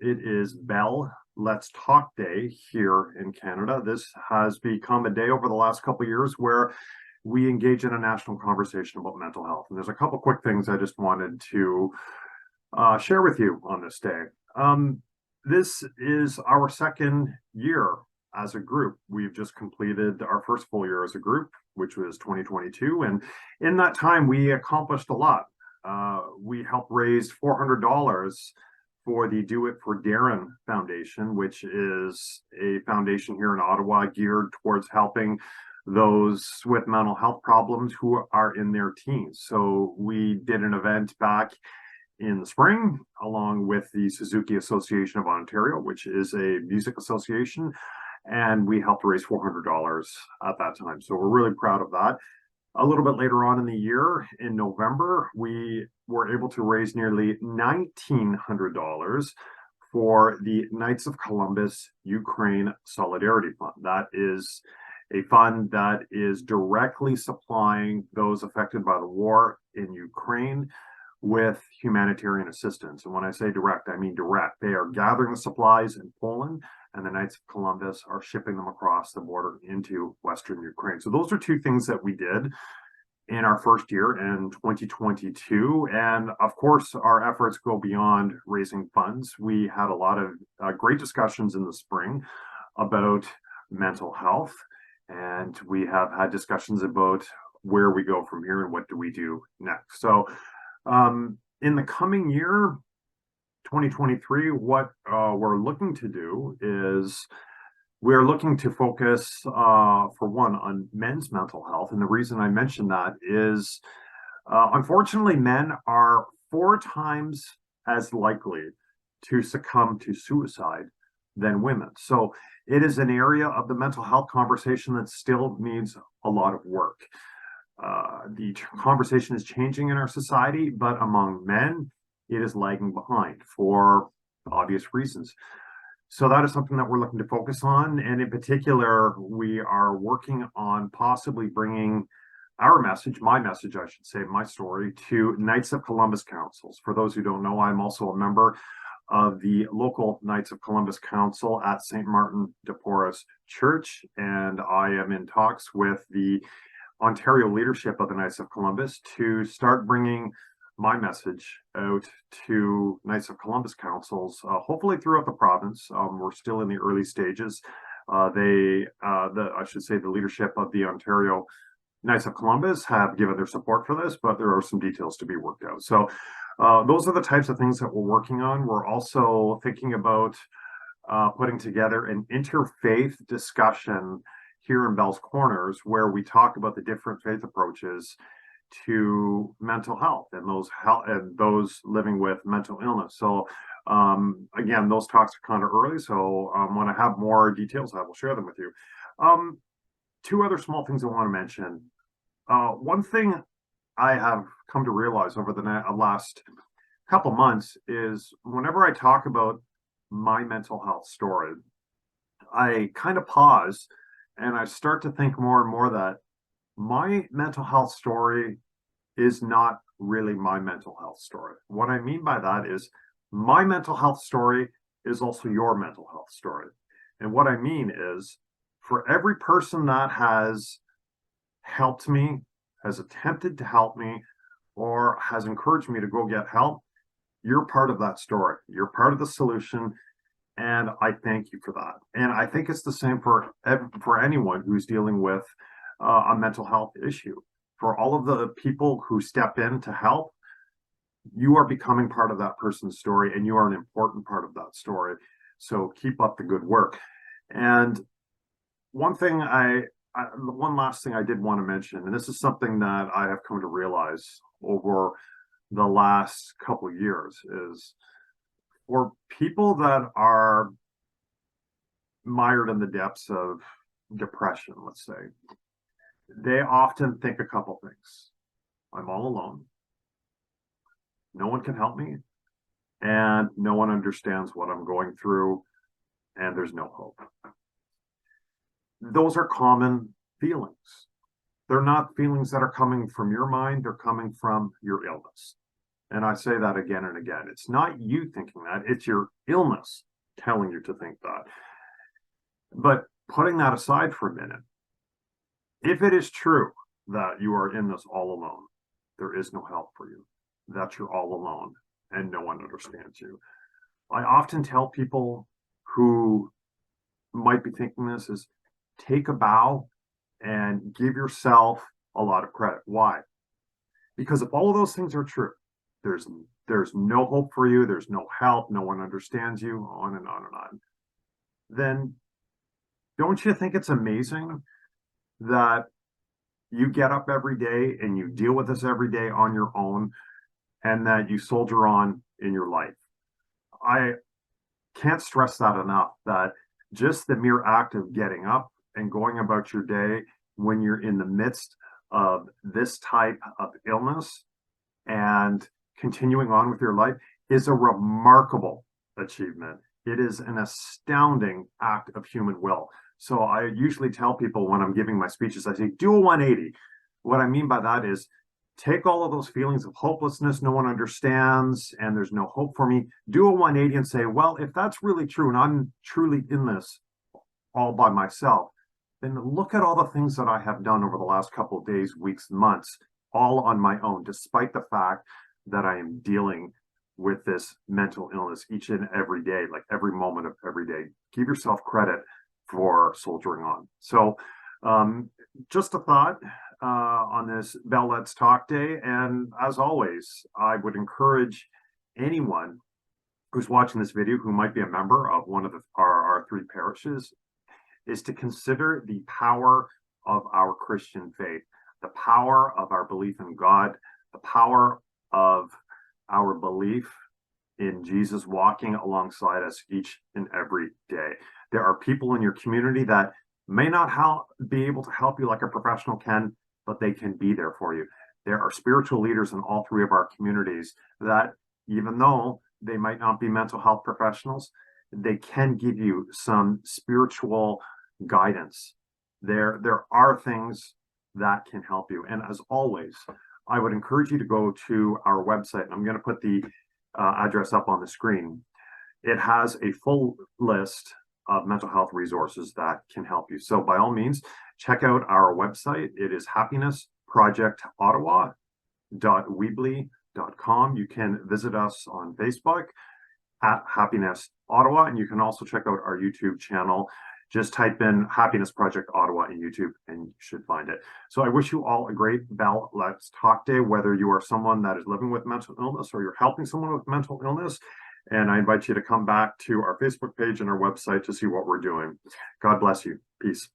It is Bell Let's Talk Day here in Canada. This has become a day over the last couple of years where we engage in a national conversation about mental health. And there's a couple quick things I just wanted to share with you on this day. This is our second year as a group. We've just completed our first full year as a group, which was 2022. And in that time, we accomplished a lot. We helped raise $400 for the Do It for Darren Foundation, which is a foundation here in Ottawa geared towards helping those with mental health problems who are in their teens. So we did an event back in the spring along with the Suzuki Association of Ontario, which is a music association, and we helped raise $400 at that time. So we're really proud of that. A little bit later on in the year, in November, we were able to raise nearly $1,900 for the Knights of Columbus Ukraine Solidarity Fund. That is a fund that is directly supplying those affected by the war in Ukraine with humanitarian assistance. And when I say direct, I mean direct. They are gathering the supplies in Poland, and the Knights of Columbus are shipping them across the border into Western Ukraine. So those are two things that we did in our first year in 2022. And of course, our efforts go beyond raising funds. We had a lot of great discussions in the spring about mental health, and we have had discussions about where we go from here and what do we do next. So in the coming year, 2023, what we're looking to do is we're looking to focus, for one, on men's mental health. And the reason I mention that is, unfortunately, men are 4 times as likely to succumb to suicide than women. So it is an area of the mental health conversation that still needs a lot of work. The conversation is changing in our society, but among men, it is lagging behind for obvious reasons. So that is something that we're looking to focus on. And in particular, we are working on possibly bringing our message, my message, I should say, my story, to Knights of Columbus councils. For those who don't know, I'm also a member of the local Knights of Columbus Council at St. Martin de Porres Church, and I am in talks with the Ontario leadership of the Knights of Columbus to start bringing my message out to Knights of Columbus councils, hopefully throughout the province. We're still in the early stages. I should say, the leadership of the Ontario Knights of Columbus have given their support for this, but there are some details to be worked out. So those are the types of things that we're working on. We're also thinking about putting together an interfaith discussion here in Bell's Corners, where we talk about the different faith approaches to mental health and those living with mental illness. So again, those talks are kind of early. So when I have more details, I will share them with you. 2 other small things I want to mention. One thing I have come to realize over the last couple months is whenever I talk about my mental health story, I kind of pause and I start to think more and more that my mental health story is not really my mental health story. What I mean by that is my mental health story is also your mental health story. And what I mean is, for every person that has helped me, has attempted to help me, or has encouraged me to go get help, you're part of that story. You're part of the solution. And I thank you for that. And I think it's the same for anyone who's dealing with a mental health issue. For all of the people who step in to help, you are becoming part of that person's story, and you are an important part of that story. So keep up the good work. And one last thing I did want to mention, and this is something that I have come to realize over the last couple of years, is for people that are mired in the depths of depression, let's say, they often think a couple things. I'm all alone. No one can help me. And no one understands what I'm going through. And there's no hope. Those are common feelings. They're not feelings that are coming from your mind. They're coming from your illness. And I say that again and again. It's not you thinking that, it's your illness telling you to think that. But putting that aside for a minute, if it is true that you are in this all alone, there is no help for you, that you're all alone and no one understands you. I often tell people who might be thinking this is take a bow and give yourself a lot of credit. Why? Because if all of those things are true, there's there's no hope for you, there's no help, no one understands you, on and on and on. Then don't you think it's amazing that you get up every day and you deal with this every day on your own and that you soldier on in your life? I can't stress that enough, that just the mere act of getting up and going about your day when you're in the midst of this type of illness and continuing on with your life is a remarkable achievement. It is an astounding act of human will. So I usually tell people when I'm giving my speeches, I say, do a 180. What I mean by that is take all of those feelings of hopelessness, no one understands, and there's no hope for me. Do a 180 and say, well, if that's really true and I'm truly in this all by myself, then look at all the things that I have done over the last couple of days, weeks, months, all on my own, despite the fact that I am dealing with this mental illness each and every day, like every moment of every day. Give yourself credit for soldiering on. So just a thought on this Bell Let's Talk Day. And as always, I would encourage anyone who's watching this video who might be a member of one of our three parishes is to consider the power of our Christian faith, the power of our belief in God, the power of our belief in Jesus walking alongside us each and every day. There are people in your community that may not be able to help you like a professional can, but they can be there for you. There are spiritual leaders in all three of our communities that, even though they might not be mental health professionals, they can give you some spiritual guidance. There are things that can help you. And as always, I would encourage you to go to our website. And I'm going to put the address up on the screen. It has a full list of mental health resources that can help you. So by all means, check out our website. It is happinessprojectottawa.weebly.com. You can visit us on Facebook at Happiness Ottawa, and you can also check out our YouTube channel. Just type in Happiness Project Ottawa in YouTube and you should find it. So I wish you all a great Bell Let's Talk Day, whether you are someone that is living with mental illness or you're helping someone with mental illness. And I invite you to come back to our Facebook page and our website to see what we're doing. God bless you. Peace.